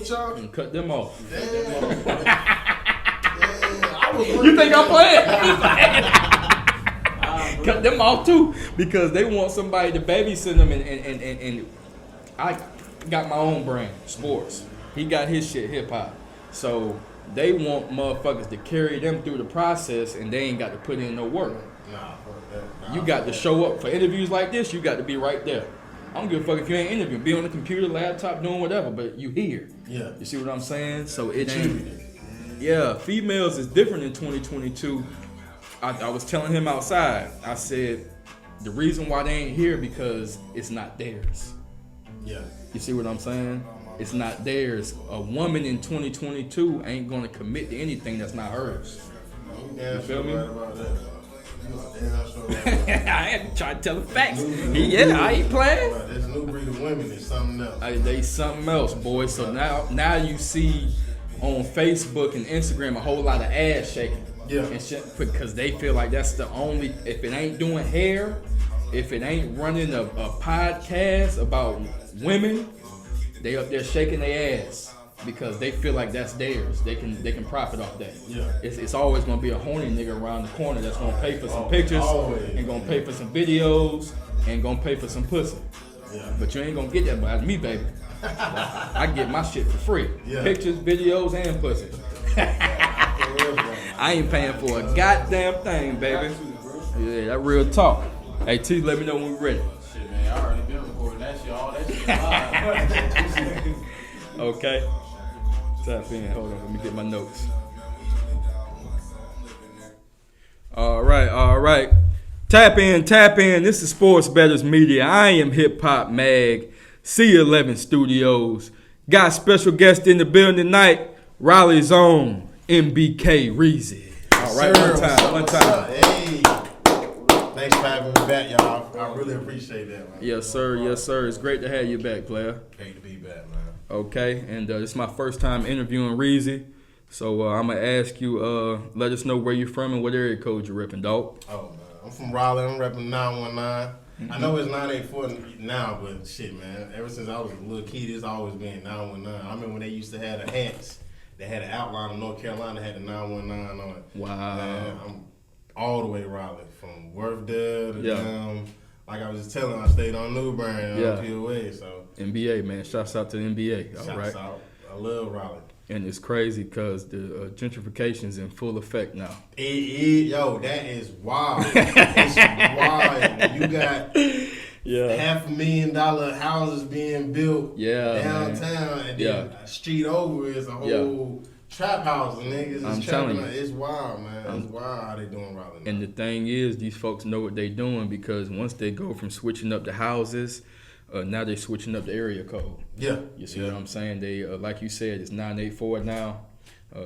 with y'all? And cut them off. Damn. I was You think I'm playing? Cut them off too, because they want somebody to babysit them, and I got my own brand, sports. He got his shit, hip hop. So they want motherfuckers to carry them through the process, and they ain't got to put in no work. You got to show up for interviews like this. You got to be right there. I don't give a fuck if you ain't interviewing. Be on the computer, laptop, doing whatever, but you here. Yeah. You see what I'm saying? So it ain't. Yeah, females is different in 2022. I was telling him outside. I said the reason why they ain't here because it's not theirs. Yeah. You see what I'm saying? It's not theirs. A woman in 2022 ain't gonna commit to anything that's not hers. You feel me? Right about that. I ain't trying to tell the facts. Yeah, I ain't playing. This new breed of women is something else. They something else, boy. So now you see on Facebook and Instagram a whole lot of ass shaking. Yeah. And shit, because they feel like that's the only. If it ain't doing hair, if it ain't running a podcast about women, they up there shaking their ass because they feel like that's theirs. They can profit off that. Yeah. It's always gonna be a horny nigga around the corner that's gonna pay for some pictures and gonna pay for some videos and gonna pay for some pussy. Yeah. But you ain't gonna get that by me, baby. I get my shit for free. Yeah. Pictures, videos, and pussy. I ain't paying for a goddamn thing, baby. Yeah, that real talk. Hey T, let me know when we're ready. Shit, man, I already been recording that shit. All that shit live. Okay. Tap in. Hold on. Let me get my notes. All right. Tap in. This is Sports Betters Media. I am Hip Hop Mag, C11 Studios. Got special guest in the building tonight, Raleigh's own MBK Reezy. All right, one time. Hey. Thanks for having me back, y'all. I really appreciate that, man. Yes, sir. It's great to have you back, player. Great to be back, man. Okay, and this is my first time interviewing Reezy. So I'm going to ask you, let us know where you're from and what area code you're repping, dog. Oh, man. I'm from Raleigh. I'm repping 919. I know it's 984 now, but shit, man. Ever since I was a little kid, it's always been 919. I remember when they used to have the hats. They had an outline of North Carolina, had the 919 on it. Wow. Man, I'm all the way Raleigh, from Worthdale to down. Like I was just telling, I stayed on New Brand, on POA, so. NBA, man. Shouts out to the NBA. All right. Shouts out. I love Raleigh. And it's crazy because the gentrification's in full effect now. Yo, that is wild. It's wild. You got $500,000 houses being built downtown, and then a street over is a whole trap house, and niggas is trapping. It's wild, man. It's wild how they doing Raleigh now. And the thing is, these folks know what they doing because once they go from switching up the houses, now they're switching up the area code. Yeah. You see what I'm saying? They, like you said, it's 984 now.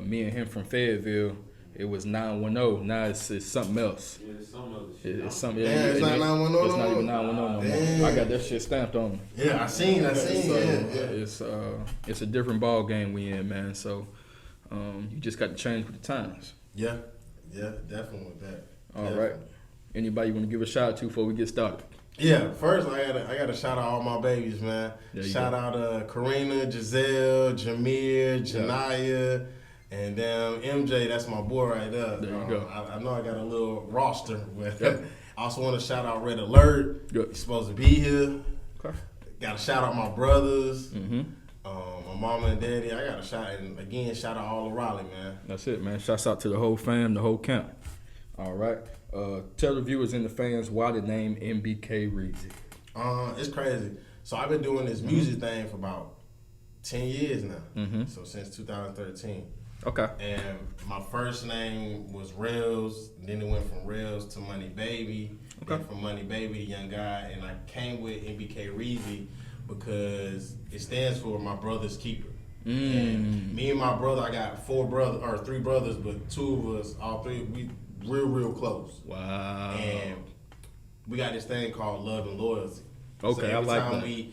Me and him from Fayetteville, it was 910. Now it's something else. Yeah, it's something else. It's It's not 910 no more? It's not even 910 no more. I got that shit stamped on me. Yeah, I seen. It's a different ball game we in, man. So you just got to change with the times. Yeah, definitely with that. All right. Anybody you want to give a shout out to before we get started? Yeah, first I gotta shout out all my babies, man. Shout out Karina, Giselle, Jameer, Janaya, and MJ. That's my boy right there. There you go. I know I got a little roster, but I also want to shout out Red Alert. Good. He's supposed to be here. Okay. Got to shout out my brothers, Mm-hmm. my mama and daddy. I got to shout out all of Raleigh, man. That's it, man. Shouts out to the whole fam, the whole camp. All right. Tell the viewers and the fans why the name MBK Reezy. It's crazy. So I've been doing this music thing for about 10 years now. Mm-hmm. So since 2013. Okay. And my first name was Rails. Then it went from Rails to Money Baby. Okay. Then from Money Baby to Young Guy. And I came with MBK Reezy because it stands for My Brother's Keeper. And me and my brother, I got 3 brothers, but 2 of us, all 3, we real close. Wow. And we got this thing called love and loyalty. Okay, so I like that. every time we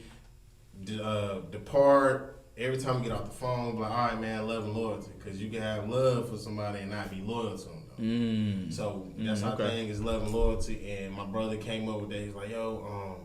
depart, every time we get off the phone, we're like, all right, man, love and loyalty. Because you can have love for somebody and not be loyal to them, though. So that's our thing is love and loyalty. And my brother came up with that. He's like, yo,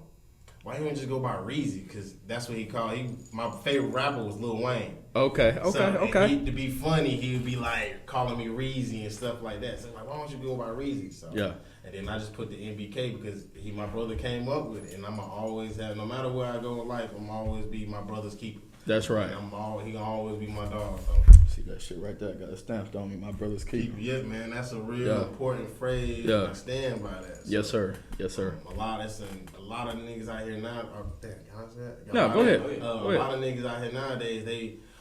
why you don't just go by Reezy? Because that's what he called. My favorite rapper was Lil Wayne. Okay. To be funny, he would be like calling me Reezy and stuff like that. So like, why don't you go by Reezy? So Yeah. And then I just put the MBK because my brother came up with it, and I'ma always have, no matter where I go in life, I'm always be my brother's keeper. That's right. And he gonna always be my dog. So. See that shit right there? Got it stamped on me. My brother's keeper. Yeah, man, that's a real important phrase. Yeah. I stand by that. So, Yes, sir. Yes, sir. A lot of the niggas out here now. Damn, can I say that? No, go ahead. A lot of niggas out here nowadays,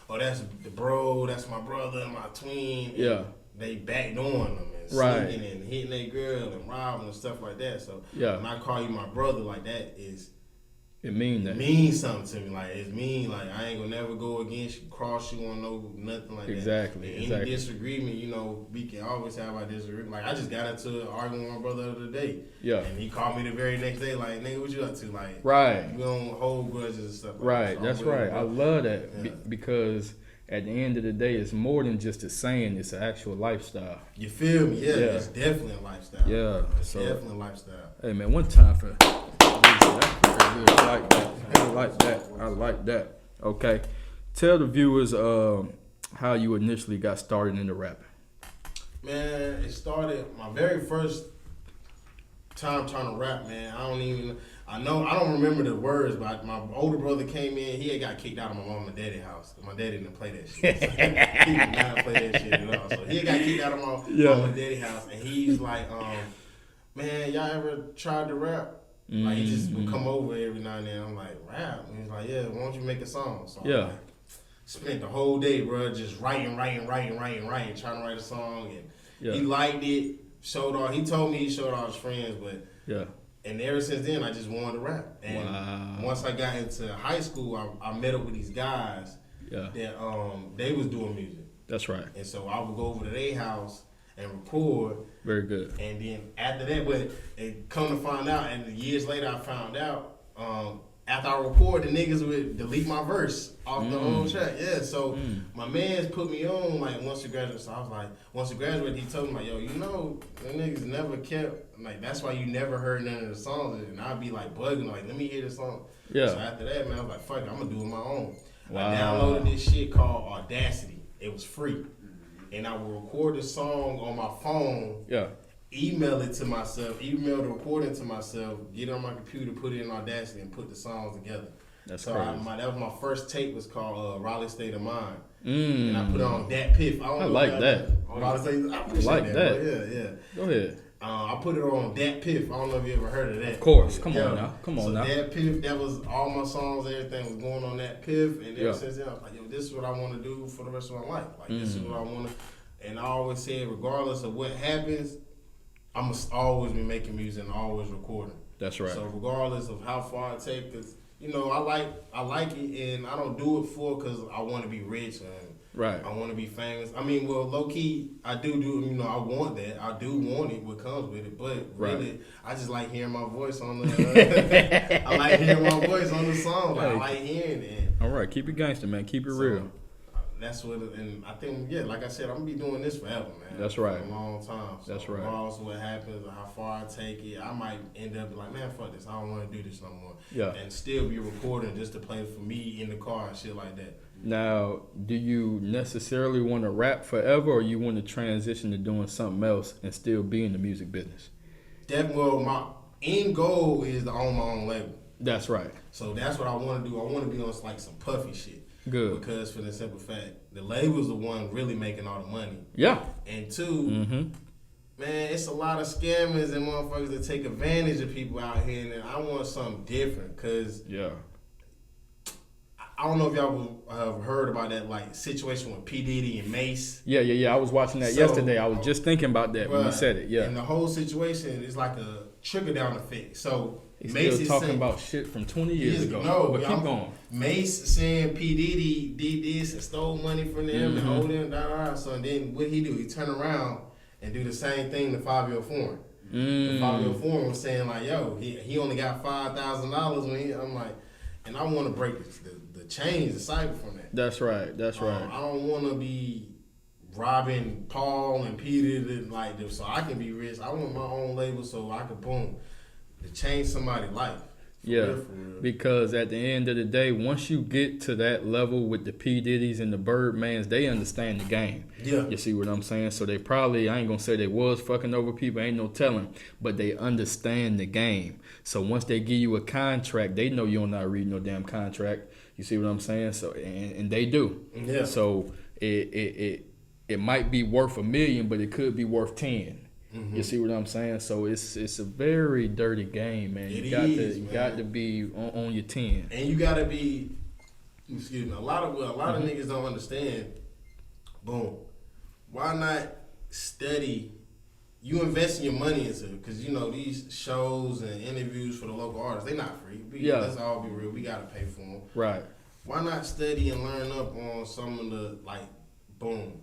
that's the bro, that's my brother, my twin. Yeah. They backed on them and sneaking and hitting their girl and robbing and stuff like that. So when I call you my brother like that, it means something to me. Like it's mean. Like I ain't gonna never go against you, cross you on nothing like that. Exactly. Any disagreement, we can always have our disagreement. Like I just got into an argument with my brother the other day. Yeah. And he called me the very next day, like, nigga, what you up to? Like, right. We don't hold grudges and stuff. Right. That's right. I love that because at the end of the day, it's more than just a saying. It's an actual lifestyle. You feel me? Yeah. It's definitely a lifestyle. Yeah. It's definitely a lifestyle. Hey man, one time for. I like that. Okay. Tell the viewers how you initially got started into rapping. Man, it started my very first time trying to rap, man. I don't remember the words, but my older brother came in, he had got kicked out of my mom and daddy's house. My daddy didn't play that shit. So he did not play that shit at all. So he had got kicked out of my mom and daddy's house, and he's like, man, y'all ever tried to rap? Like, he just would come over every now and then. I'm like, rap? And he's like, yeah, why don't you make a song? So I spent the whole day, bro, just writing, trying to write a song. And he liked it, showed all. He told me he showed all his friends, but and ever since then, I just wanted to rap. And once I got into high school, I met up with these guys that they was doing music. That's right. And so I would go over to their house and record. Very good. And then after that, but it come to find out, and years later I found out, after I record, the niggas would delete my verse off the whole track. Yeah, so my man's put me on, like, once you graduate. So I was like, once you graduate, he told me, like, yo, the niggas never kept, like, that's why you never heard none of the songs. And I'd be like bugging, like, let me hear the song. Yeah. So after that, man, I was like, fuck it, I'm gonna do it my own. Wow. I downloaded this shit called Audacity. It was free. And I would record the song on my phone, email it to myself, email the recording to myself, get it on my computer, put it in Audacity, and put the songs together. That's so crazy. That was my first tape, was called Raleigh State of Mind. And I put it on Dat Piff. I like that. Raleigh State, I like that. Yeah. Go ahead. I put it on Dat Piff. I don't know if you ever heard of that. Of course. Come on now. So Dat Piff, that was all my songs, everything was going on Dat Piff. And ever since then, I was like, yo, this is what I want to do for the rest of my life. Like, this is what I want to. And I always said, regardless of what happens, I'm going to always be making music and always recording. That's right. So regardless of how far I take, because, I like it, and I don't do it because I want to be rich and I want to be famous. I mean, well, low-key, I do, I want that. I do want it, what comes with it. But really, I just like hearing my voice on the I like hearing my voice on the song. Like, I like hearing it. All right, keep it gangster, man. Keep it real. That's what, and I think, like I said, I'm gonna be doing this forever, man. That's right. For a long time. So that's right. Regardless of what happens or how far I take it, I might end up like, man, fuck this. I don't want to do this no more. Yeah. And still be recording just to play for me in the car and shit like that. Now, do you necessarily want to rap forever, or you want to transition to doing something else and still be in the music business? Well, my end goal is to own my own label. That's right. So that's what I want to do. I want to be on like some puffy shit. Good. Because for the simple fact, the label's the one really making all the money. Yeah. And two, man, it's a lot of scammers and motherfuckers that take advantage of people out here, and I want something different. Cause I don't know if y'all have heard about that like situation with P. Diddy and Mace. Yeah. I was watching that yesterday. I was just thinking about that when you said it. Yeah. And the whole situation is like a trickle down effect. So he's Mace still talking about shit from 20 years ago. No, but keep going. Mace saying P. Diddy did this and stole money from them and owed them, So then what he do? He turn around and do the same thing to 5-year foreign. The 5-year foreign was saying like, yo, he only got $5,000 when I'm like, and I want to break the chains, the cycle from that. That's right. I don't want to be robbing Paul and Peter like them so I can be rich. I want my own label so I can to change somebody's life Yeah, real, for real. because at the end of the day, once you get to that level with the P. Diddy's and the Birdmans, they understand the game. Yeah. You see what I'm saying? So they probably, I ain't going to say they was fucking over people, ain't no telling, but they understand the game. So once they give you a contract, they know you're not reading no damn contract. You see what I'm saying? So and they do. Yeah. So it might be worth $1 million, but it could be worth 10. You see what I'm saying? So it's a very dirty game, man. You got to be on your 10. And you gotta be, excuse me, a lot of niggas don't understand. Boom. Why not study? You investing your money into, because you know these shows and interviews for the local artists, they not free. Let's all be real. We gotta pay for them. Right. Why not study and learn up on some of the, like, boom.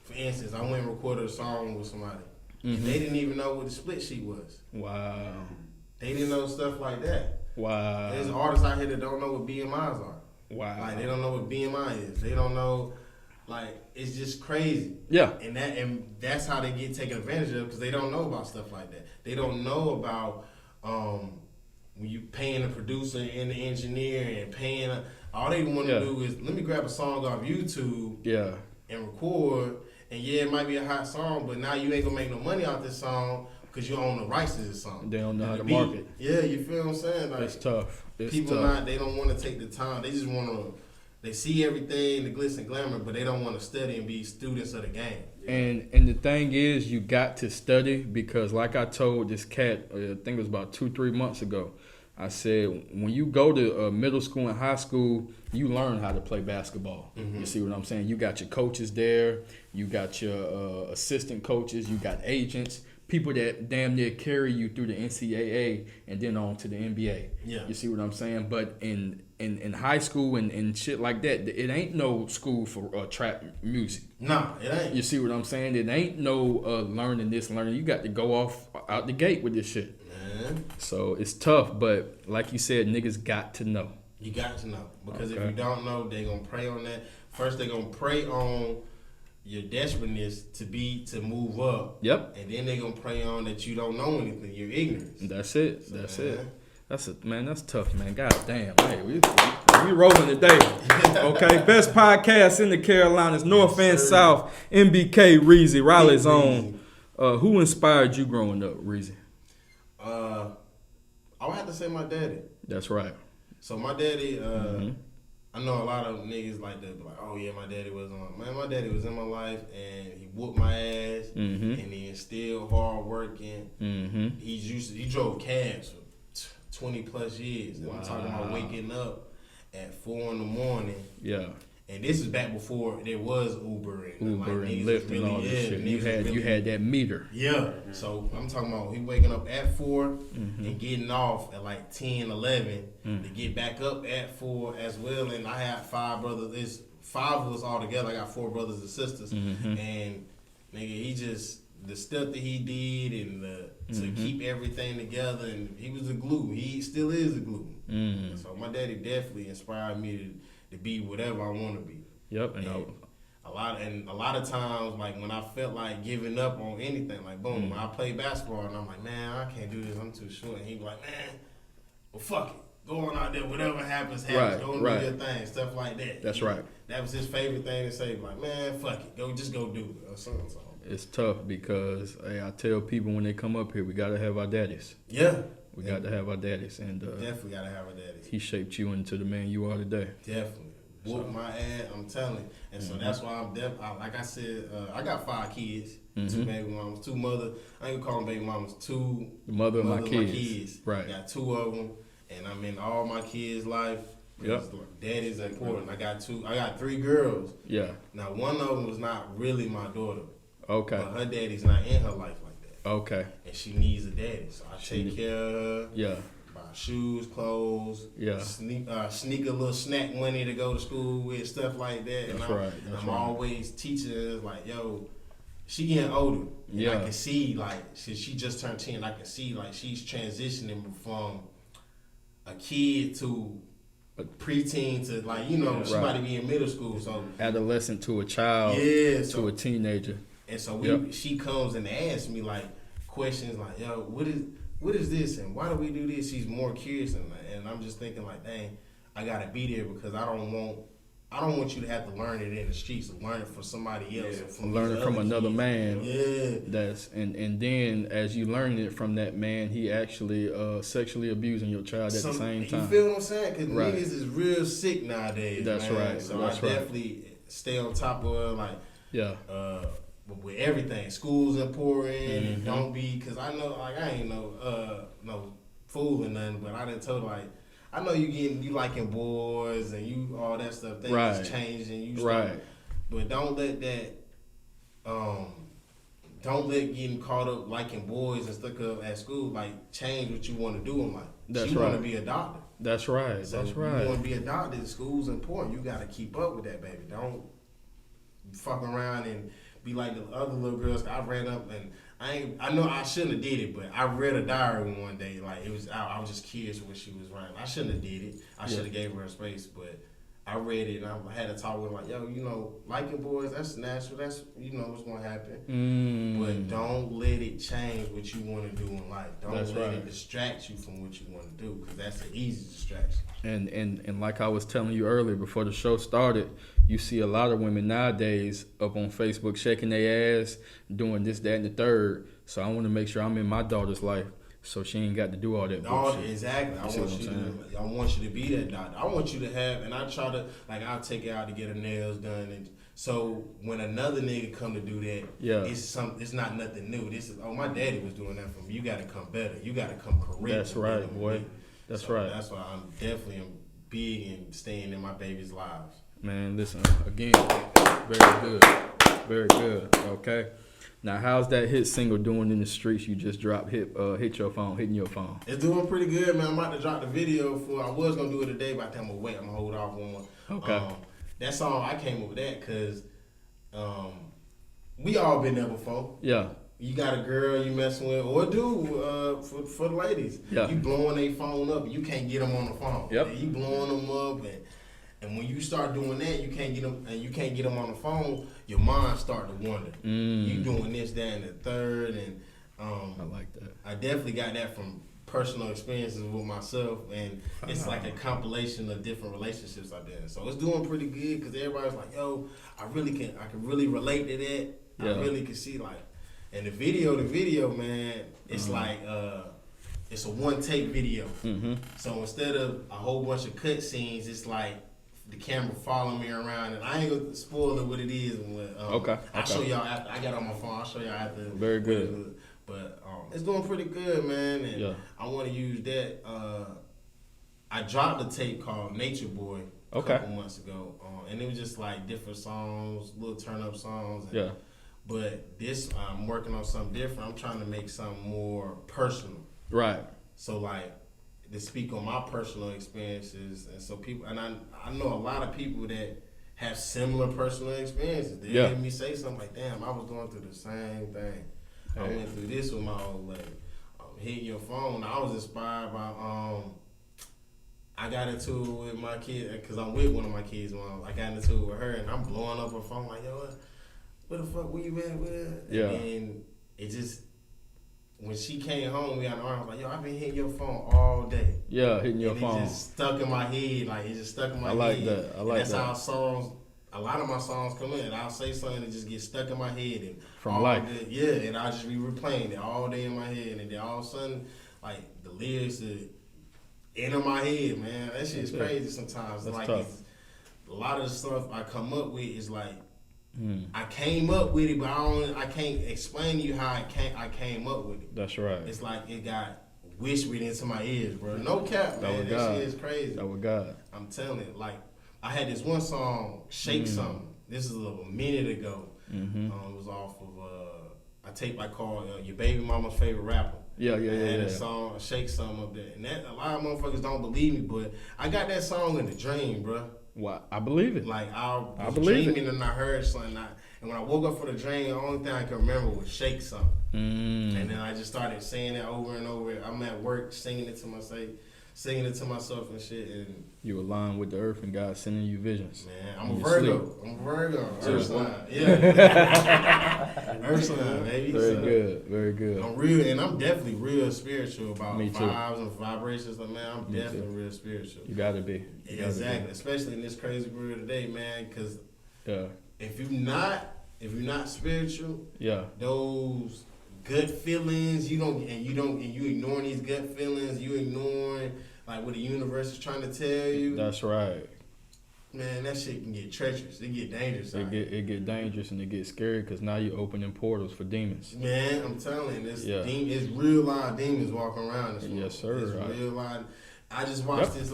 For instance, I went and recorded a song with somebody. And they didn't even know what the split sheet was. Wow. They didn't know stuff like that. Wow. There's artists out here that don't know what BMIs are. Wow. Like, they don't know what BMI is. They don't know, like, it's just crazy. Yeah. And that's how they get taken advantage of, because they don't know about stuff like that. They don't know about when you paying the producer and the engineer and paying all they want to do is, let me grab a song off YouTube and record. And yeah, it might be a hot song, but now you ain't gonna make no money off this song because you own the rights to this song. They don't know how to beat, market. Yeah, you feel what I'm saying? Like, it's tough. People they don't want to take the time. They just want to. They see everything, the glitz and glamour, but they don't want to study and be students of the game. And the thing is, you got to study, because like I told this cat, I think it was about 2-3 months ago, I said, when you go to middle school and high school, you learn how to play basketball. You see what I'm saying? You got your coaches there. You got your assistant coaches. You got agents, people that damn near carry you through the NCAA and then on to the NBA. Yeah. You see what I'm saying? But in high school and shit like that, it ain't no school for trap music. Nah, it ain't. You see what I'm saying? It ain't no learning this, learning. You got to go out the gate with this shit. Man. So it's tough, but like you said, niggas got to know. You got to know, because if you don't know, they gonna prey on that. First, they gonna prey on your desperateness to move up. Yep. And then they gonna prey on that you don't know anything, your ignorance. That's it. So, that's it. That's tough, man. God damn. Hey, we rolling today. Okay, best podcast in the Carolinas, North and South. MBK Reezy, Raleigh's own. Who inspired you growing up, Reezy? I would have to say my daddy. That's right. So my daddy, I know a lot of niggas like that, like, oh yeah, my daddy was on. Man, my daddy was in my life, and he whooped my ass, and he instilled hard working. He drove cabs for 20 plus years. Wow. I'm talking about waking up at 4 in the morning. Yeah. And this is back before there was Uber and Lyft and all this shit. You had that meter. Yeah. So I'm talking about he waking up at 4 and getting off at like 10, 11 to get back up at 4 as well. And I had 5 brothers. There's 5 of us all together. I got 4 brothers and sisters. And nigga, he just, the stuff that he did and to keep everything together, and he was the glue. He still is the glue. So my daddy definitely inspired me to be whatever I want to be. Yep. And a lot of times, like when I felt like giving up on anything, like boom, I play basketball and I'm like, man, I can't do this. I'm too short. And he be like, man, well, fuck it, go on out there. Whatever happens. Go and do your thing, stuff like that. That's right. That was his favorite thing to say. Like, man, fuck it, just go do it or something. It's tough because I tell people when they come up here, we gotta have our daddies. Yeah. We got to have our daddies, and definitely gotta have our daddies. He shaped you into the man you are today. Definitely, whoop my ass. I'm telling you, and so that's why I'm like I said, I got 5 kids, 2 baby mamas, 2 mother. I ain't gonna call them baby mamas. 2 the mother of my kids. Right. Got 2 of them, and I'm in all my kids' life. Yep. Daddy's important. I got 3 girls. Yeah. Now one of them was not really my daughter. Okay. But her daddy's not in her life like that. Okay. And she needs a daddy, so I take care of her. Yeah. Buy shoes, clothes. Yeah. Sneak a little snack money to go to school with, stuff like that. That's and right. I'm always teaching her, like, yo, she getting older. And I can see, like, she just turned 10. I can see, like, she's transitioning from a kid to a preteen to, like, you know, she might be in middle school. So adolescent to a child. Yeah. To a teenager. And so she comes and asks me like questions like, yo, what is this and why do we do this? She's more curious, and I'm just thinking like, dang, I gotta be there because I don't want you to have to learn it in the streets, learn it from somebody else, learn it from another man. Yeah, That's and then as you learn it from that man, he actually sexually abusing your child at the same time. You feel what I'm saying? Because right. niggas is real sick nowadays. That's man. right. So That's I definitely stay on top of like with everything. School's important. And don't be because I know like I ain't no fool or nothing, but I done told like. I know you liking boys and you all that stuff. Things change and you start, but don't let that don't let getting caught up liking boys and stuck up at school like change what you want to do in life. That's you want to be a doctor. That's right. So that's right. You want to be a doctor. School's important. You got to keep up with that, baby. Don't fuck around and be like the other little girls. I ran up and. I know I shouldn't have did it, but I read a diary one day. Like it was, I was just curious what she was writing. I shouldn't have did it. I should have gave her space, but I read it and I had to talk with her like, yo, liking boys, that's natural. That's what's gonna happen. But don't let it change what you want to do in life. Don't let it distract you from what you want to do, because that's an easy distraction. And like I was telling you earlier before the show started, you see a lot of women nowadays up on Facebook shaking their ass, doing this, that, and the third. So I want to make sure I'm in my daughter's life, so she ain't got to do all that bullshit. Exactly. I want you to be that doctor. I want you to have, and I try to I'll take her out to get her nails done, and so when another nigga come to do that, it's not nothing new. This is my daddy was doing that for me. You got to come better. You got to come correct. That's right, boy. That's right. That's why I'm definitely big in staying in my baby's lives. Man, listen, again, very good. Very good. Okay. Now, how's that hit single doing in the streets you just dropped, hitting your phone? It's doing pretty good, man. I'm about to drop the video I was going to do it today, but I think I'm going to wait. I'm going to hold off one. Okay. That song, I came up with that because we all been there before. Yeah. You got a girl you messing with, or a dude, for the ladies. Yeah. You blowing their phone up, and you can't get them on the phone. Yep. You blowing them up, and when you start doing that, you can't get them on the phone. Your mind start to wonder. You doing this, that, and the third, and I like that. I definitely got that from personal experiences with myself, and it's like a compilation of different relationships I've been in. So it's doing pretty good because everybody's like, "Yo, I can really relate to that. Yeah. I really can see like." And the video, man, it's like it's a one take video. So instead of a whole bunch of cut scenes, it's like the camera following me around, and I ain't gonna spoil it what it is. Okay. I'll show y'all after. I got it on my phone. I'll show y'all after. Very good. But it's doing pretty good, man. And I want to use that. I dropped a tape called Nature Boy a couple months ago, and it was just like different songs, little turn up songs. And, but this, I'm working on something different. I'm trying to make something more personal. Right. So like to speak on my personal experiences, and so people, and I know a lot of people that have similar personal experiences. They hear me say something like, "Damn, I was going through the same thing. I went through this with my old lady." Hitting your phone. I was inspired by. I got into it with my kid because I'm with one of my kids' moms. I got into it with her, and I'm blowing up her phone like, "Yo, where the fuck were you at with?" And it just, when she came home, we got an arm. I was like, "Yo, I've been hitting your phone all day." Yeah, hitting your phone. It just stuck in my head. Like, it just stuck in my head. I like that. That's how songs, a lot of my songs come in. I'll say something that just gets stuck in my head. And from life. And I'll just be replaying it all day in my head. And then all of a sudden, like, the lyrics enter my head, man. That shit's crazy sometimes. That's like, tough. A lot of the stuff I come up with is like, I came up with it, but I can't explain to you how I came up with it. That's right. It's like it got whispered into my ears, bro. No cap, man. That shit is crazy. That was God. I'm telling you, like, I had this one song, Shake Something. This is a minute ago. It was off of a tape I called Your Baby Mama's Favorite Rapper. I had a song, Shake Something up there. And that, a lot of motherfuckers don't believe me, but I got that song in the dream, bro. Well, I believe it. Like, I was dreaming and I heard something. And when I woke up for the dream, the only thing I could remember was Shake Something. And then I just started saying it over and over. I'm at work singing it to myself. singing it to myself and shit. And You align with the earth and God sending you visions. man, I'm a You Virgo. sleep. I'm a Virgo. So- Earth sign. Yeah. Earth sign, baby. Very So, good. Very good. I'm real, and I'm definitely real spiritual about Me too. vibes and vibrations. Like, man, I'm Me definitely too. real spiritual. You gotta be. You gotta Exactly, especially in this crazy world today, man. Because be. Yeah. if you're not spiritual, Yeah. those gut feelings, you ignoring these gut feelings, you ignoring like what the universe is trying to tell you. That's right. Man, that shit can get treacherous. It get dangerous. It get dangerous and it get scary because now you're opening portals for demons. Man, I'm telling you, Yeah. it's real live demons walking around this world. Yes, sir. It's Right. real live. I just watched this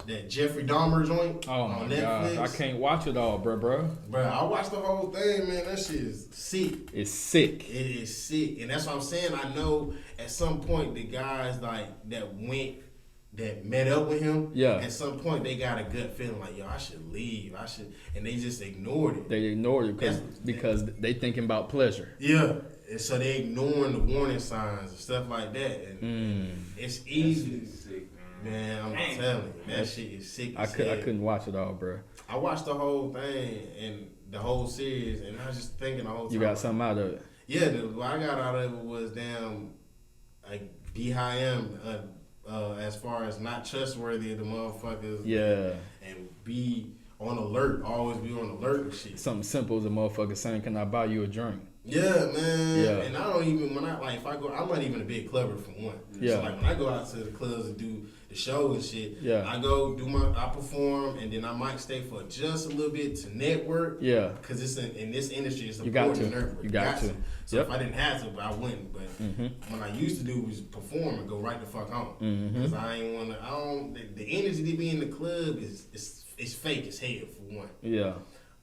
that Jeffrey Dahmer joint Oh on my Netflix. God. I can't watch it all, bro. Bro, I watched the whole thing, man. That shit is sick. It's sick. It is sick, and that's what I'm saying. I know at some point the guys like that met up with him. Yeah. At some point they got a gut feeling like, yo, I should leave. And they just ignored it. They ignored it because they thinking about pleasure. Yeah. And so they ignoring the warning signs and stuff like that, and it's easy. Man, I'm telling you, that shit is sick. I couldn't watch it all, bro. I watched the whole thing and the whole series, and I was just thinking the whole time. You got something out of it. Yeah, what I got out of it was like BIM, as far as not trustworthy of the motherfuckers. Yeah. And be on alert, always be on alert with shit. Something simple as a motherfucker saying, "Can I buy you a drink?" Yeah, man. Yeah. And I don't even if I go, I'm not even a big clubber for one. Yeah. So like when I go out to the clubs and do the shows and shit, Yeah. I go I perform, and then I might stay for just a little bit to network. Yeah. Because it's in this industry, it's You got important to. network. You got to. So Yep. if I didn't have to, I wouldn't. But what I used to do was perform and go right the fuck home. Because I ain't want to. The energy to be in the club is fake as hell for one. Yeah.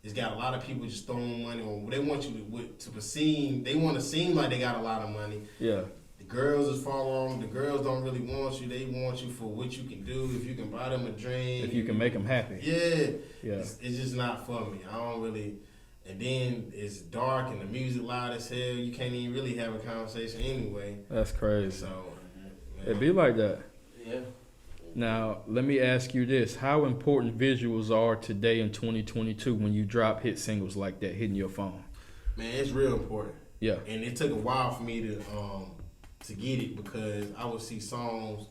It's got a lot of people just throwing money on. They want you to seem. They want to seem like they got a lot of money. Yeah. The girls is far along. The girls don't really want you. They want you for what you can do. If you can buy them a drink. If you can make them happy. Yeah. Yeah. It's just not for me. I don't really. And then it's dark and the music loud as hell. You can't even really have a conversation anyway. That's crazy. So. It be like that. Yeah. Now, let me ask you this. How important visuals are today in 2022 when you drop hit singles like that hitting your phone? Man, it's real important. Yeah. And it took a while for me to get it because I would see songs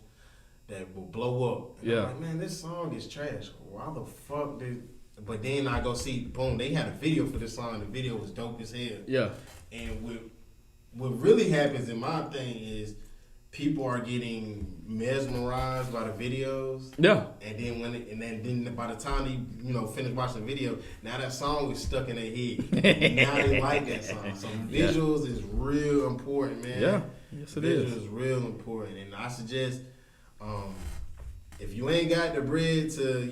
that will blow up. And Yeah. I'm like, man, this song is trash. Why the fuck did... But then I go see, boom, they had a video for this song. The video was dope as hell. Yeah. And what really happens in my thing is people are getting mesmerized by the videos. Yeah. And then then by the time they finish watching the video, now that song is stuck in their head. Now they like that song. So visuals is real important, man. Yeah. Yes, it is. Visuals is real important, and I suggest if you ain't got the bread to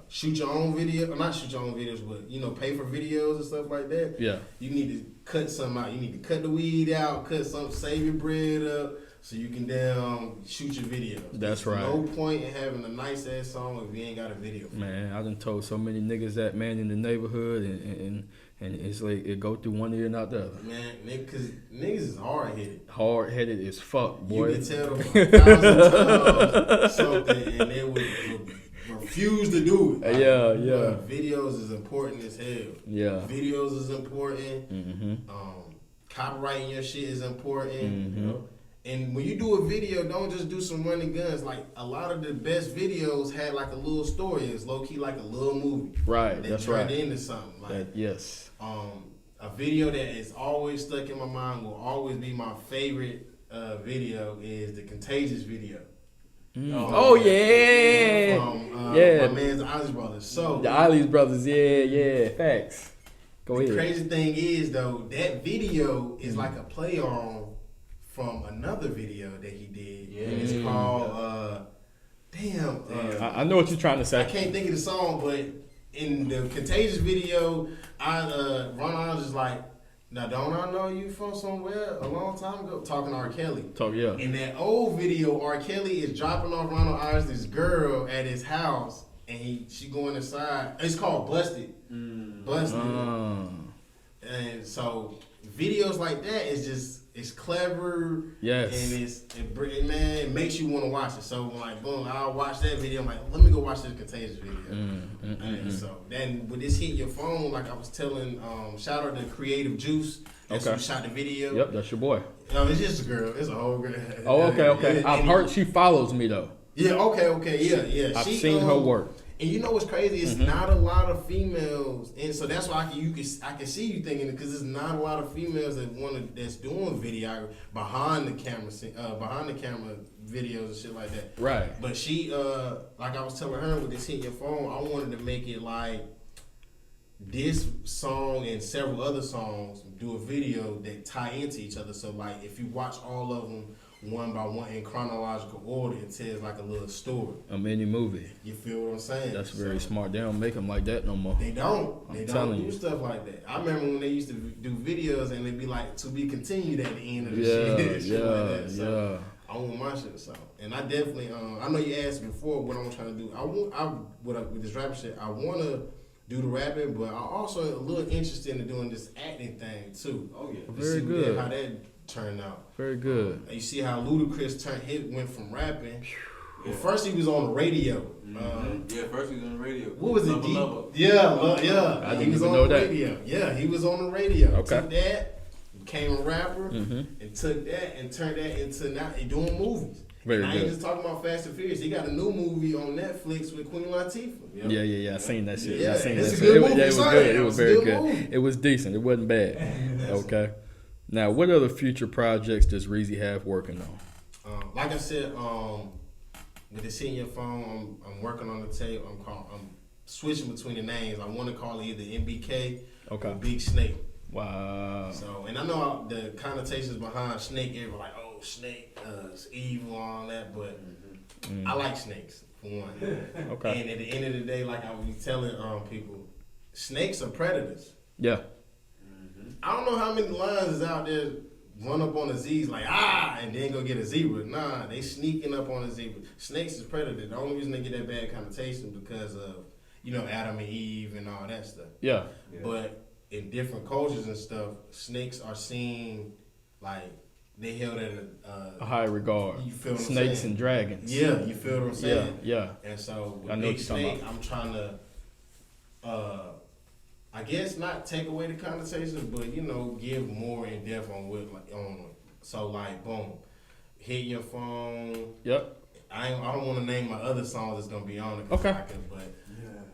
shoot your own video, or not shoot your own videos, but pay for videos and stuff like that. Yeah. You need to cut something out. You need to cut the weed out, save your bread up, so you can shoot your videos. That's There's right. no point in having a nice ass song if you ain't got a video. Man, I done told so many niggas that, man, in the neighborhood, and it's like it go through one ear and not the other. Man, because niggas is hard headed. Hard headed as fuck, boy. You can tell them 1,000 times something, and they would refuse to do it. Yeah. Videos is important as hell. Yeah. Videos is important. Mm-hmm. Copywriting your shit is important. Mm-hmm. And when you do a video, don't just do some running guns. Like a lot of the best videos had like a little story. It's low key like a little movie. Right. That That's turned right. into something. Like Yes. a video that is always stuck in my mind, will always be my favorite video, is the Contagious video. Oh yeah. From Yeah. my man's Ozzy Brothers. So The Ollie's brothers. Yeah. Facts. Go the ahead. crazy thing is though, that video is like a play on from another video that he did. And it's called I know what you're trying to say. I can't think of the song, but in the Contagious video, Ron Oz is like, now don't I know you from somewhere a long time ago? Talking to R. Kelly. Yeah. In that old video, R. Kelly is dropping off Ronald Isley's girl at his house, and she going inside. It's called Busted. Busted. And so videos like that is just it's clever. Yes. And it makes you want to watch it. So like, boom, I'll watch that video. I'm like, let me go watch this Contagious video. And so then with this hit your phone, like I was telling, shout out to Creative Juice. That's who shot the video. Yep, that's your boy. No, it's just a girl. It's a whole girl. Oh, okay. I've heard she follows me though. Yeah, okay. Yeah. I've seen her work. And you know what's crazy? It's not a lot of females, and so that's why I can see you thinking it, because there's not a lot of females that's doing video behind the camera videos and shit like that. Right. But she, like I was telling her with this hit your phone, I wanted to make it like this song and several other songs do a video that tie into each other. So like if you watch all of them one by one in chronological order, it tells like a little story. A mini movie. You feel what I'm saying? That's very smart. They don't make them like that no more. They don't. They don't do stuff like that. I remember when they used to do videos and they'd be like, to be continued at the end of the shit. Like that. So I want my shit so. And I definitely, I know you asked before what I'm trying to do. With this rapping shit, I want to do the rapping, but I also a little interested in doing this acting thing too. Oh yeah. Very good. How that turned out. Very good. You see how Ludacris went from rapping. Well, first he was on the radio. First he was on the radio. What was it? Yeah. I didn't even know that. Radio. Yeah, he was on the radio. Okay. Took that, became a rapper, and took that and turned that into now he doing movies. Very and I good. ain't just talking about Fast and Furious. He got a new movie on Netflix with Queen Latifah. Yeah. I seen that shit. Yeah, I seen that it's shit. a good movie. It was good. It was very good. Movie. It was decent. It wasn't bad. Okay. Now, what other future projects does Reezy have working on? Like I said, with the senior phone, I'm working on the tape. I'm switching between the names. I want to call it either MBK or Big Snake. Wow. So, and I know the connotations behind Snake. Everybody like, oh, Snake, it's evil, all that. But I like snakes for one. Okay. And at the end of the day, like I was telling people, snakes are predators. Yeah. I don't know how many lions is out there run up on a Z's like, and then go get a zebra. Nah, they sneaking up on a zebra. Snakes is predator. The only reason they get that bad connotation because of, Adam and Eve and all that stuff. Yeah. But in different cultures and stuff, snakes are seen like they held at a high regard. You feel what I'm Snakes saying? and dragons. Yeah, you feel what I'm saying? Yeah. And so with I know Big what you're talking Snake, about. I'm trying to I guess not take away the conversations, but give more in depth on what so like boom, hit your phone. Yep. I don't want to name my other songs that's gonna be on it. Okay.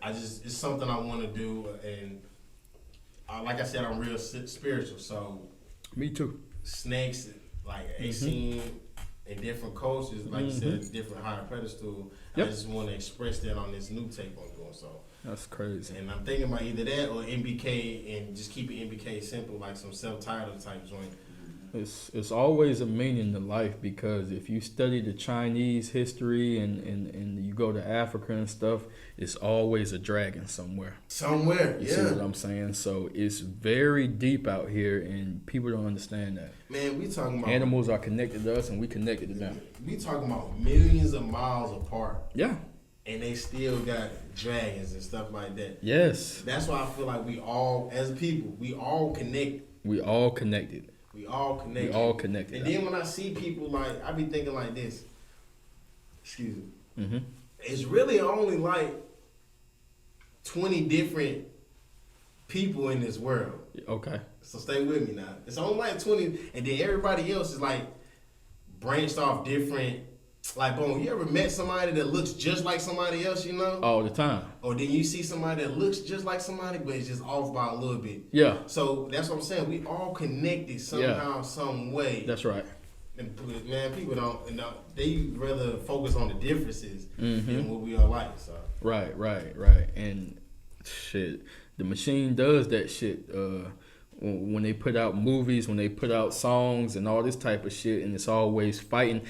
It's something I want to do, and like I said, I'm real spiritual. So me too. Snakes like they seen in different cultures, like you said, different higher pedestal. Yep. I just want to express that on this new tape I'm doing. So. That's crazy. And I'm thinking about either that or MBK and just keep it MBK simple, like some self-titled type joint. It's always a meaning to life, because if you study the Chinese history and you go to Africa and stuff, it's always a dragon somewhere. You see what I'm saying? So it's very deep out here, and people don't understand that. Man, we talking about animals are connected to us, and we connected to them. We talking about millions of miles apart. Yeah. And they still got dragons and stuff like that. Yes. That's why I feel like we all, as people, we all connect. We all connected. And then when I see people, like, I be thinking like this. Excuse me. It's really only like 20 different people in this world. Okay. So stay with me now. It's only like 20, and then everybody else is like branched off different. Like, boom, you ever met somebody that looks just like somebody else, All the time. Or then you see somebody that looks just like somebody, but it's just off by a little bit. Yeah. So that's what I'm saying. We all connected somehow, some way. That's right. And man, people don't, they rather focus on the differences than what we are like. So. Right. And shit, the machine does that shit. When they put out movies, when they put out songs and all this type of shit, and it's always fighting.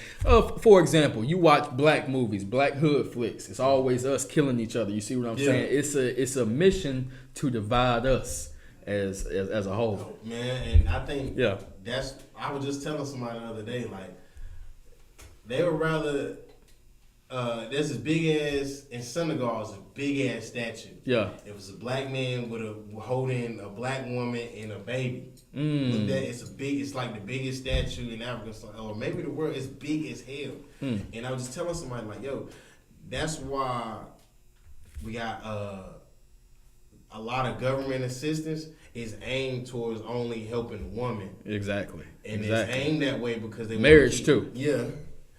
For example, you watch black movies, black hood flicks. It's always us killing each other. You see what I'm saying? It's a mission to divide us as a whole. Man, and I think I was just telling somebody the other day, like, they would rather there's this big ass in Senegal. It's a big ass statue. Yeah. It was a black man with holding a black woman and a baby. Mm. Look, it's like the biggest statue in Africa, or maybe the world. It's big as hell. Mm. And I was just telling somebody like, yo, that's why we got a lot of government assistance is aimed towards only helping women. Exactly. And it's aimed that way because they marriage too. Yeah.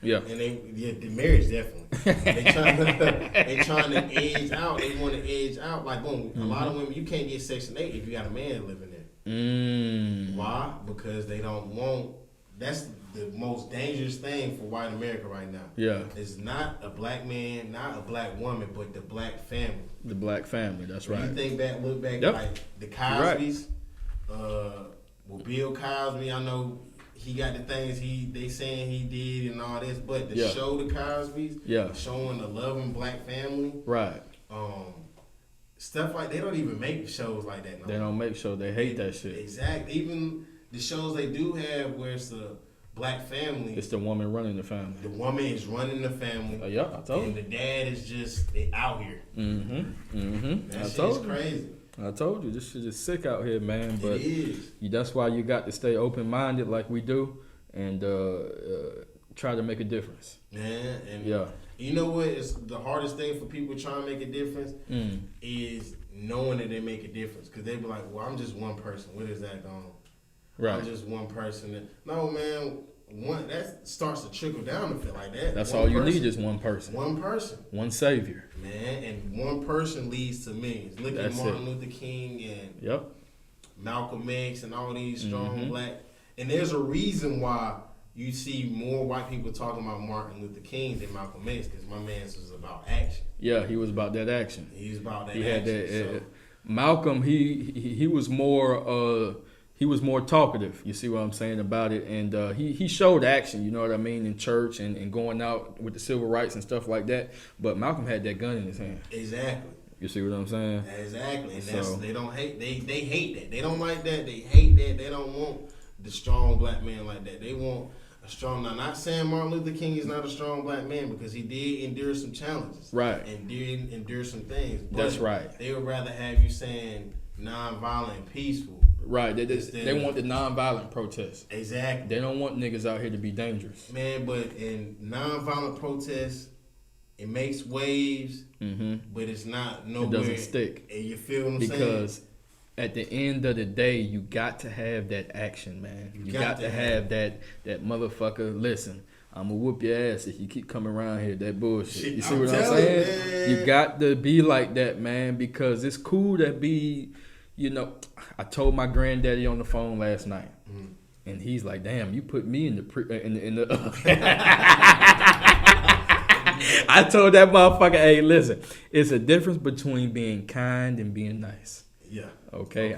Yeah. And the marriage definitely. they trying to edge out. They want to edge out. Like, boom, a lot of women, you can't get Section 8 if you got a man living there. Mm. Why? Because they don't want. That's the most dangerous thing for white America right now. Yeah. It's not a black man, not a black woman, but the black family. The black family. That's right. You think back, look back, Yep. like the Cosbys. Well, Bill Cosby, I know. He got the things they saying he did and all this, but the show the Cosbys, showing the loving black family, right? Stuff like they don't even make shows like that. No. They don't make shows. They hate that shit. Exactly. Even the shows they do have where it's a black family, it's the woman running the family. The woman is running the family. Yeah, I told you. And the dad is just out here. That shit is crazy. I told you, this shit is sick out here, man. But it is. That's why you got to stay open-minded like we do and try to make a difference. Man, and you know what? It's the hardest thing for people trying to make a difference is knowing that they make a difference. Because they be like, well, I'm just one person. What is that going? Right. I'm just one person. No, man. That starts to trickle down and feel like that. That's all you need is one person. One person. One savior. Man, and one person leads to millions. Look at Martin Luther King and Malcolm X and all these strong black. And there's a reason why you see more white people talking about Martin Luther King than Malcolm X, because my man's was about action. Yeah, he was about that action. He was about that action. Had that. Malcolm, he was more. He was more talkative, you see what I'm saying about it, and he showed action, you know what I mean, in church and going out with the civil rights and stuff like that. But Malcolm had that gun in his hand. Exactly. You see what I'm saying? Exactly. And they don't hate. They hate that. They don't like that. They hate that. They don't want the strong black man like that. They want a strong. Now, not saying Martin Luther King is not a strong black man, because he did endure some challenges, right, and did endure some things. But that's right. They would rather have you saying nonviolent, peaceful. Right, they want the nonviolent protests. Exactly. They don't want niggas out here to be dangerous. Man, but in nonviolent protests, it makes waves, but it's not nowhere. It doesn't stick. And you feel what I'm saying? Because at the end of the day, you got to have that action, man. You got to have that motherfucker. Listen, I'm gonna whoop your ass if you keep coming around here. That bullshit. You see what I'm saying? You got to be like that, man, because it's cool to be. You know, I told my granddaddy on the phone last night, and he's like, "Damn, you put me in the." I told that motherfucker, "Hey, listen, it's a difference between being kind and being nice." Yeah. Okay.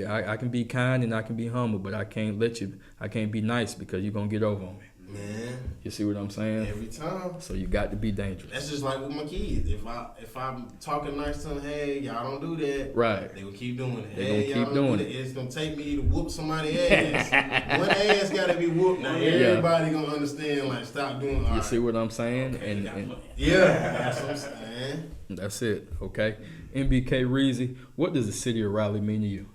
I can be kind and I can be humble, but I can't be nice because you're gonna get over on me. Man, you see what I'm saying? Every time. So you got to be dangerous. That's just like with my kids. If I'm talking nice to them, hey, y'all don't do that. Right. They will keep doing it. They gonna keep doing it. It's gonna take me to whoop somebody's ass. One ass gotta be whooped. Now everybody gonna understand. Like, stop doing. You see what I'm saying? Okay, and that's what I'm saying. That's it. Okay. MBK Reezy, what does the city of Raleigh mean to you?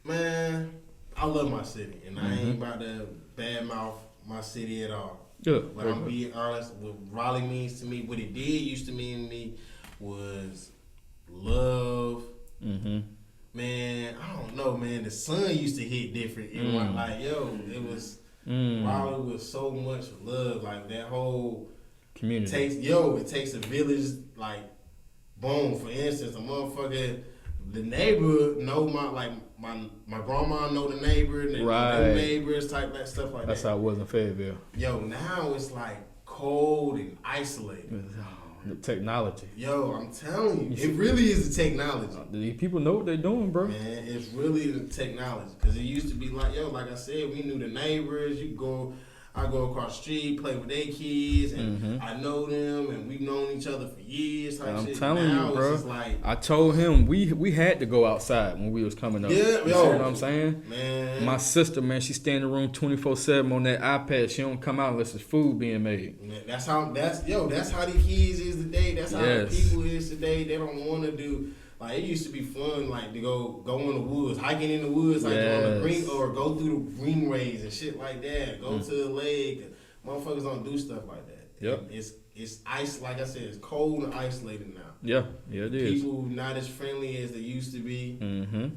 Man, I love my city, and I ain't about to badmouth my city at all. Good. But I'm being honest, what Raleigh means to me, what it did used to mean to me was love. Man, I don't know, man. The sun used to hit different. It was like, it was Raleigh was so much love. Like, that whole community. It takes a village. Like, boom, for instance, a motherfucker, the neighbor know my grandma know the neighbor, and the neighbors type that stuff like That's that. how it was in Fayetteville. Now it's like cold and isolated. The technology. I'm telling you, it really is the technology. These people know what they're doing, bro. Man, it's really the technology. Because it used to be like, like I said, we knew the neighbors. You go, I go across the street, play with their kids, and I know them, and we've known each other for years. I'm shit. telling now you, bro. It's just like, I told him we had to go outside when we was coming up. Yeah, you see what I'm saying? Man. My sister, man, she stay in the room 24/7 on that iPad. She don't come out unless there's food being made. That's how these kids is today. That's how the people is today. They don't want to do. Like, it used to be fun, like, to go in the woods, hiking in the woods, like, on the green, or go through the greenways and shit like that. Go to the lake. Motherfuckers don't do stuff like that. Yep. It's ice, like I said, it's cold and isolated now. Yeah, it is. People not as friendly as they used to be. Mm-hmm.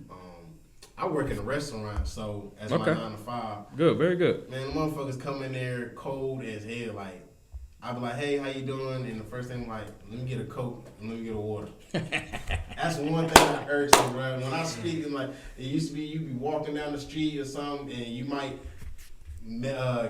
I work in a restaurant, so that's my 9 to 5. Good, very good. Man, the motherfuckers come in there cold as hell, like, I be like, hey, how you doing? And the first thing I'm like, let me get a Coke and let me get a water. That's one thing that irks me, bro. When I speak, it's like, it used to be you be walking down the street or something, and you might make eye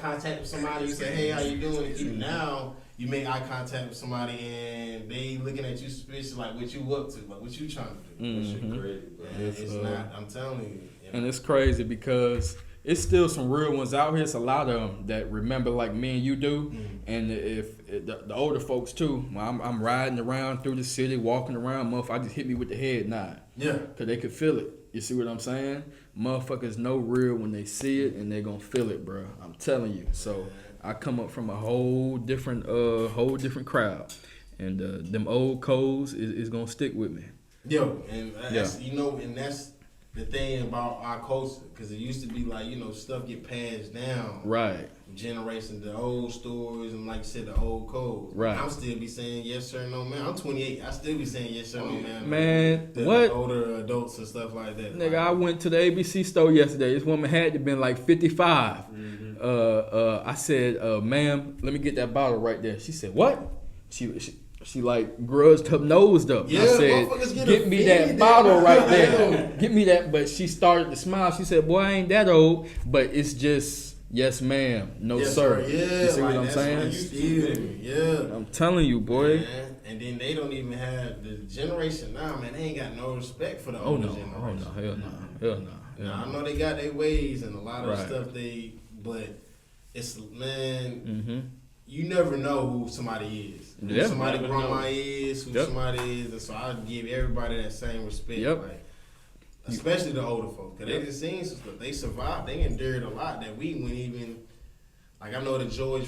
contact with somebody. You say, hey, how you doing? Even now, you make eye contact with somebody, and they looking at you suspicious, like, what you up to? Like, what you trying to do? That shit crazy, bro. It's not, I'm telling you. And it's crazy because it's still some real ones out here. It's a lot of them that remember like me and you do. And if the older folks too, when I'm riding around through the city, walking around, I just hit me with the head nod. Yeah. Because they could feel it. You see what I'm saying? Motherfuckers know real when they see it, and they're going to feel it, bro. I'm telling you. So I come up from a whole different crowd. And them old codes is going to stick with me. Yo, and that's, and that's the thing about our culture, because it used to be like, stuff get passed down. Right. From generation, the old stories and, like you said, the old codes. Right. I'm still be saying yes, sir, no, man. I'm 28. I still be saying yes, sir, no, man. Man, what? Older adults and stuff like that. Nigga, I went to the ABC store yesterday. This woman had to been like 55. I said, ma'am, let me get that bottle right there. She said, what? She like grudged her nose up. Yeah, I said, get me that bottle right there. Get me that. But she started to smile. She said, boy, I ain't that old. But it's just, yes, ma'am. No, yes, sir. Yeah, you see what I'm saying? Yeah. I'm telling you, boy. Man. And then they don't even have the generation now, man. They ain't got no respect for the older generation. Oh, no. Hell no. Now, I know they got their ways and a lot of stuff but it's, you never know who somebody is. Who somebody grandma is, who somebody is. And so I give everybody that same respect. Like, especially the older folks. Because they just seen some stuff. They survived. They endured a lot that we wouldn't even... Like, I know the George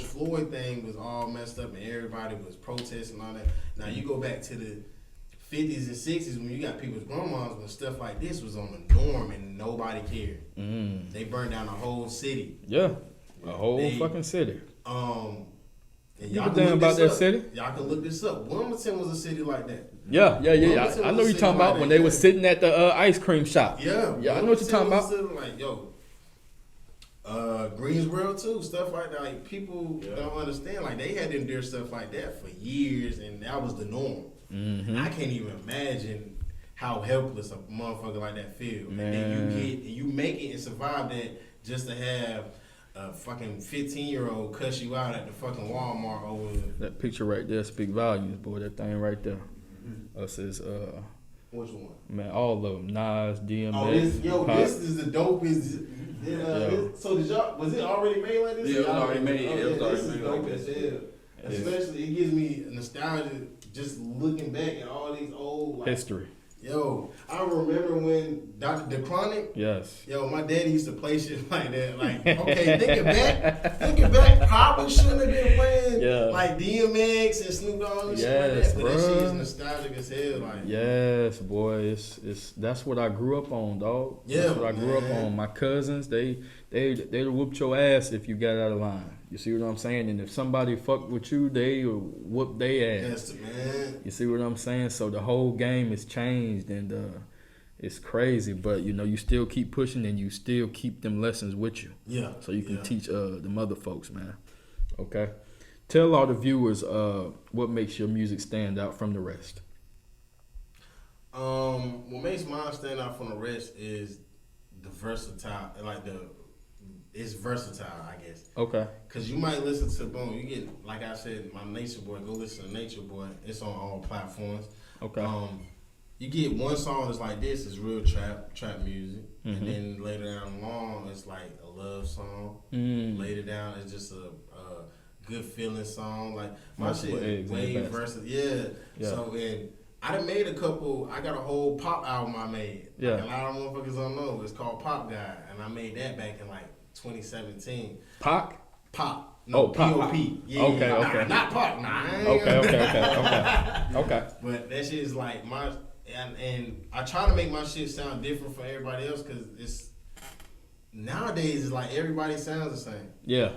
Floyd thing was all messed up and everybody was protesting and all that. Now, you go back to the 50s and 60s when you got people's grandmas when stuff like this was on the norm and nobody cared. They burned down a whole city. Yeah. A whole fucking city. And y'all can look about that city? Y'all can look this up. Wilmington was a city like that. Yeah. I know you're talking about when they were sitting at the ice cream shop. Yeah, I know what you're talking about. Like, Greensboro too, stuff like that. Like, people don't understand. Like, they had to endure stuff like that for years, and that was the norm. I can't even imagine how helpless a motherfucker like that feel. Man. And then you make it and survive that just to have a fucking 15-year-old cuss you out at the fucking Walmart over that picture right there speak volumes, boy. That thing right there. Us is which one? Man, all of them. Nas, DMX. Oh, this is the dopest. So was it already made like this? Yeah, it was already made. It was already made like this. Especially, it gives me nostalgia just looking back at all these old history. Yo, I remember when Dr. DeChronic. Yes. Yo, my daddy used to play shit like that. Like, okay, thinking back, probably shouldn't have been playing like DMX and Snoop Dogg and shit like that. But that shit is nostalgic as hell. Like, yes, boy, it's that's what I grew up on, dog. Yeah, that's what I grew up on. My cousins, they'd whoop your ass if you got out of line. You see what I'm saying? And if somebody fucked with you, they will whoop their ass. Yes, man. You see what I'm saying? So the whole game has changed, and it's crazy. But, you still keep pushing, and you still keep them lessons with you. Yeah. So you can teach them other folks, man. Okay? Tell all the viewers what makes your music stand out from the rest. What makes mine stand out from the rest is the versatile, it's versatile, I guess. Okay. Because you might listen to Boom. You get, like I said, my Nature Boy. Go listen to Nature Boy. It's on all platforms. Okay. you get one song that's like this is real trap music, and then later down the line it's like a love song. Later down it's just a good feeling song. Like my Multiple shit way versatile. Yeah. So and I done made a couple. I got a whole pop album I made. Yeah. Like, a lot of motherfuckers don't know. It's called Pop Guy, and I made that back in like 2017. Pop. No, Pop. P.O.P. Yeah, Okay, nah, okay. not Pop. Nah. Okay. But that shit is like my, and I try to make my shit sound different for everybody else because it's, nowadays it's like everybody sounds the same. Yeah.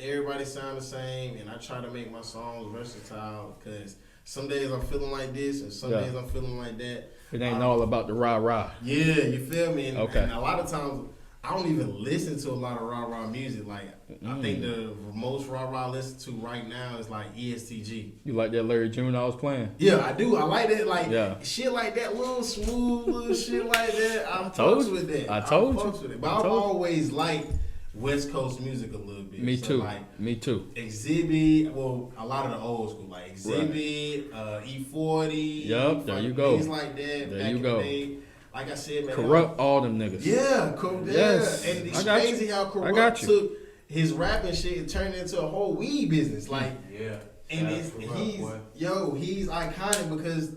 Everybody sounds the same, and I try to make my songs versatile because some days I'm feeling like this and some days I'm feeling like that. It ain't all about the rah-rah. Yeah, you feel me? And, Okay. and a lot of times I don't even listen to a lot of rah-rah music. Like, I think the most rah-rah I listen to right now is like ESTG. You like that Larry June I was playing? Yeah, I do. I like that. Like, shit like that, little smooth, little shit like that. I fucks with that. I told you. Fucks with it. But I've always liked West Coast music a little bit. Me too. Like, Me too. Exhibit, well, a lot of the old school, like Exhibit, E40. Yup, there you go. Things like that. There back you in go. The day. Like I said, man. Corrupt all them niggas. Yeah, Yes. And it's I got crazy you. how I Corrupt got you. took his rapping shit and turned it into a whole weed business. Like, Yeah. and That's Corrupt, he's iconic because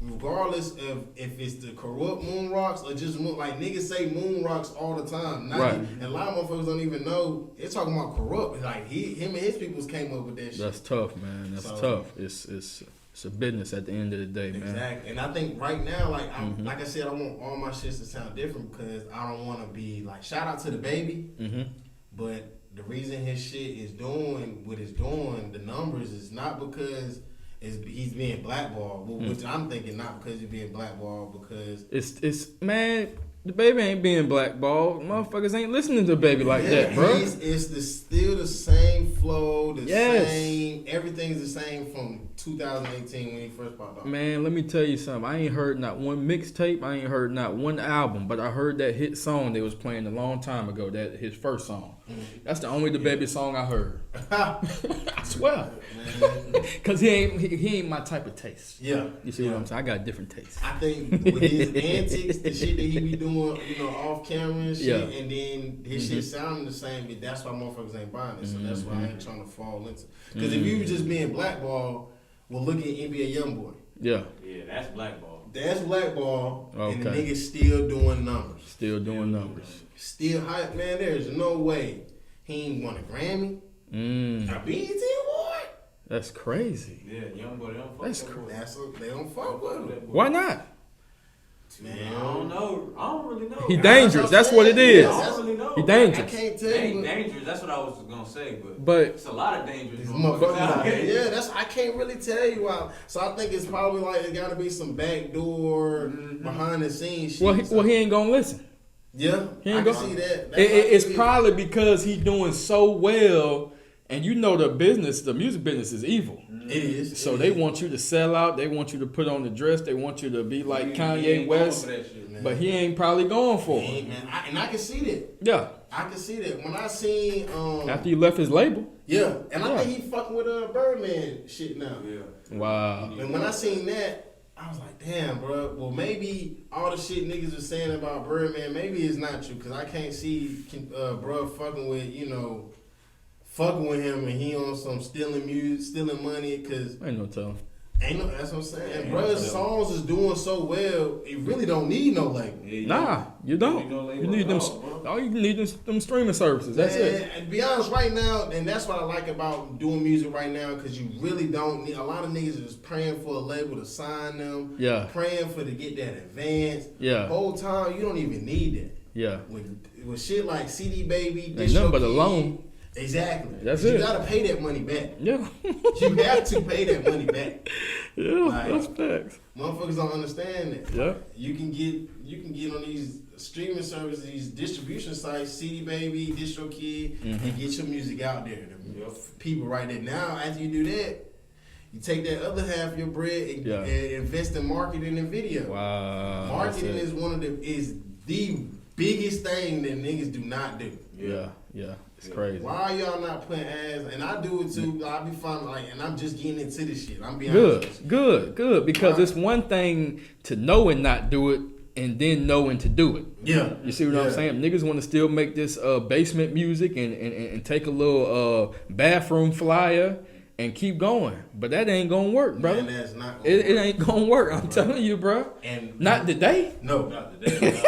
regardless of if it's the Corrupt Moon Rocks or just Moon, like niggas say Moon Rocks all the time. Right. And a lot of motherfuckers don't even know they're talking about Corrupt. Like him and his peoples came up with that shit. That's tough, man. That's tough. It's a business at the end of the day, man. Exactly. And I think right now, like like I said, I want all my shits to sound different because I don't want to be like, shout out to the baby, but the reason his shit is doing what it's doing, the numbers, is not because he's being blackballed, which I'm thinking not because he's being blackballed, because it's man, the baby ain't being blackballed. Motherfuckers ain't listening to the baby like that, bro. It's still the same flow, same, everything's the same from 2018 when he first popped off. Man, let me tell you something. I ain't heard not one mixtape. I ain't heard not one album, but I heard that hit song they was playing a long time ago. That his first song. That's the only the baby song I heard. I swear, cause he ain't my type of taste. Yeah, you see what I'm saying? I got different tastes. I think with his antics, the shit that he be doing, off camera and shit, and then his shit sounding the same. But that's why motherfuckers ain't buying it. So that's why I ain't trying to fall into. Because if you was just being blackballed, well, look at NBA YoungBoy. Yeah, that's blackball. That's blackball, and the Okay. nigga still doing numbers. still doing numbers. Still hype, man. There's no way he ain't won a Grammy, a BET Award. That's crazy. Yeah, young boy, they don't fuck That's with that. They don't fuck with him. Why not? Man, I don't know. I don't really know. He dangerous. That's what it is. I don't really know. He I dangerous. can't tell They you. ain't dangerous. That's what I was gonna say, But it's a lot of dangerous These motherfuckers motherfuckers out out here. here. Yeah, I can't really tell you why. So I think it's probably like it gotta be some backdoor behind the scenes shit. well, he ain't gonna listen. Yeah, He I ain't can go- see that. It's probably because he doing so well, and you know the music business is evil. It is. So they want you to sell out. They want you to put on the dress. They want you to be like He Kanye ain't going West. for that shit, man. But he ain't probably going for Hey, it. man, and I can see that. Yeah. I can see that. When I seen After he left his label. yeah, and I Yeah. think he fucking with Birdman shit now. Yeah. Wow. And when I seen that, I was like, damn, bro. Well, maybe all the shit niggas are saying about Birdman, maybe it's not true. Because I can't see bro fucking with, fucking with him and he on some stealing music, stealing money. Because Ain't no telling. that's what I'm saying. And bro's songs is doing so well, it really don't need no label. Nah, you don't. You need them. All you need is them streaming services. That's it. And to be honest, right now, and that's what I like about doing music right now, because you really don't need. A lot of niggas are just praying for a label to sign them. Yeah. Praying for to get that advance. Yeah. Whole time you don't even need that. Yeah. With shit like CD Baby, Ain't nothing but a loan. Exactly. That's you it. gotta pay that money back. Yeah. You have to pay that money back. Yeah. Like, That's facts. Motherfuckers don't understand that. Yeah. You can get on these streaming services, these distribution sites, CD Baby, DistroKid, and get your music out there. The people right there. Now, after you do that, you take that other half of your bread and invest in marketing and video. Wow. Marketing is the biggest thing that niggas do not do. Yeah. Yeah, it's crazy. Why are y'all not putting ads? And I do it too. I be fun, like, and I'm just getting into this shit. I'm being honest. Good. Because it's one thing to know and not do it, and then knowing to do it. Yeah. You see what I'm saying? Niggas want to still make this basement music and take a little bathroom flyer and keep going, but that ain't gonna work, brother. Man, that's not gonna it ain't gonna work. I'm telling you, bro. And not today. No, not today.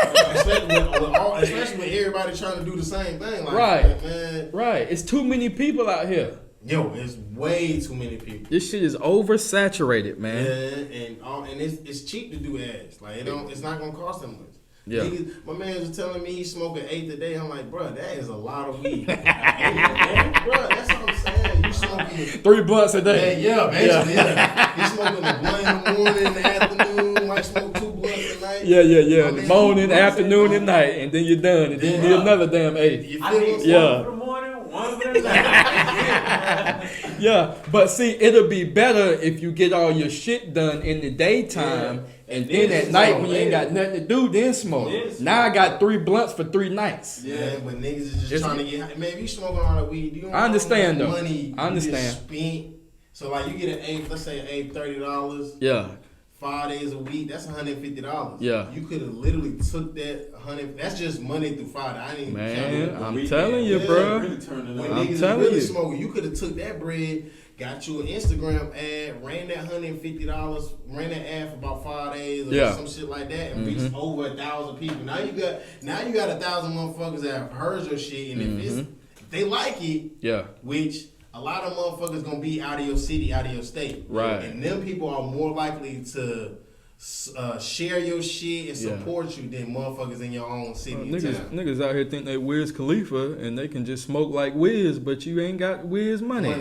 Especially with everybody trying to do the same thing. Like, right, man. Right. It's too many people out here. Yo, it's way too many people. This shit is oversaturated, man. Yeah, and it's cheap to do ads. Like it's not gonna cost them much. Yeah. Niggas, my man was telling me he's smoking 8 a day. I'm like, bro, that is a lot of weed. Bro, that's what I'm saying. You smoking 3 blunts a day. Yeah, basically. Yeah. You smoking a blunt in the morning, in the afternoon. Might smoke 2 blunts at night. Yeah. The morning, afternoon, and night, and then you're done, and then you need another damn 8. You I need one for the morning, one for the night. Yeah, but see, it'll be better if you get all your shit done in the daytime, and then at night when you ain't got nothing to do, then smoke. Now I got 3 blunts for 3 nights. Yeah, but niggas is just trying to get high. Man, if you smoking all that weed, you don't I understand know though. money I understand. you just spent. So like you get an 8, let's say an 8 $30. Yeah. 5 days a week, that's $150. Yeah. You could have literally took that 100. That's just money through 5. I ain't even Man, count I'm telling you, bro. Really turn it when up. I'm niggas telling really you. smoking, you could have took that bread, got you an Instagram ad, ran that $150, ran that ad for about 5 days or some shit like that, and reached over 1,000 people. Now you got 1,000 motherfuckers that have heard your shit, and if they like it, which a lot of motherfuckers gonna be out of your city, out of your state, right? And them people are more likely to share your shit and support you than motherfuckers in your own city. Niggas out here think they Wiz Khalifa and they can just smoke like Wiz, but you ain't got Wiz money. Nah,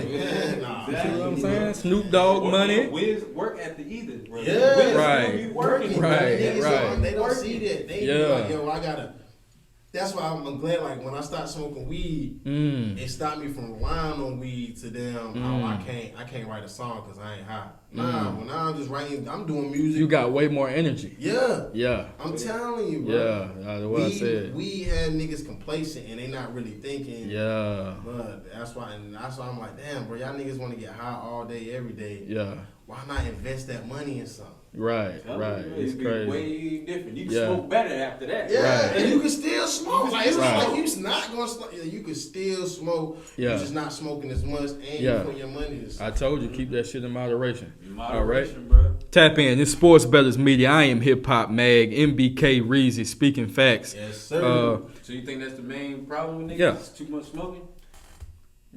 you see what I'm saying? Snoop Dogg money. Wiz work at the either. Bro. Yeah, Wiz right. Be working. Right. They don't see that. They be like, yo, I gotta. That's why I'm glad, like, when I start smoking weed, it stopped me from relying on weed to them. I can't write a song because I ain't high. Nah, when I'm just writing, I'm doing music. You got way more energy. Yeah. I'm telling you, bro. Yeah, what I said. We had niggas complacent and they not really thinking. Yeah. But that's why I'm like, damn, bro, y'all niggas want to get high all day, every day. Yeah. Why not invest that money in something? Right. It's crazy. Way different. You can smoke better after that. Yeah, and you can still smoke. Like it's not like you're not gonna smoke. You can still smoke. Yeah. You're just not smoking as much, and you put your money to smoke. I told you, keep that shit in moderation. Moderation, all right, bro. Tap in. It's Sports Betters Media. I am Hip Hop Mag. MBK Reezy speaking facts. Yes, sir. So you think that's the main problem with niggas? Yeah. It's too much smoking.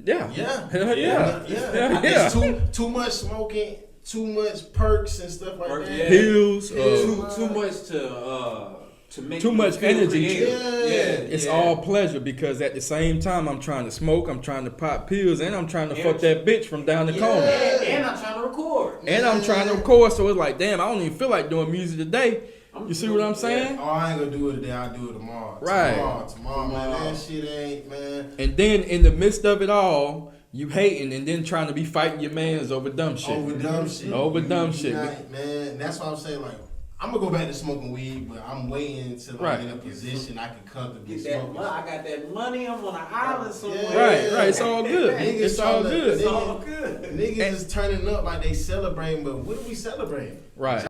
Yeah. Yeah. Yeah. It's too much smoking. Too much perks and stuff like that. Pills. Too much to make too much energy. It's all pleasure because at the same time I'm trying to smoke, I'm trying to pop pills, and I'm trying to fuck that bitch from down the corner. And I'm trying to record. So it's like, damn, I don't even feel like doing music today. You see what I'm saying? Oh, I ain't gonna do it today. I'll do it tomorrow. Right. Tomorrow, man. That shit ain't, man. And then in the midst of it all, you hating and then trying to be fighting your mans over dumb shit. Man, that's why I'm saying, like, I'm gonna go back to smoking weed, but I'm waiting until I'm in a position I can comfortably smoke. I got that money. I'm on an island somewhere. Right. It's all good. It's all good. Niggas is turning up like they celebrating, but what are we celebrating? Right.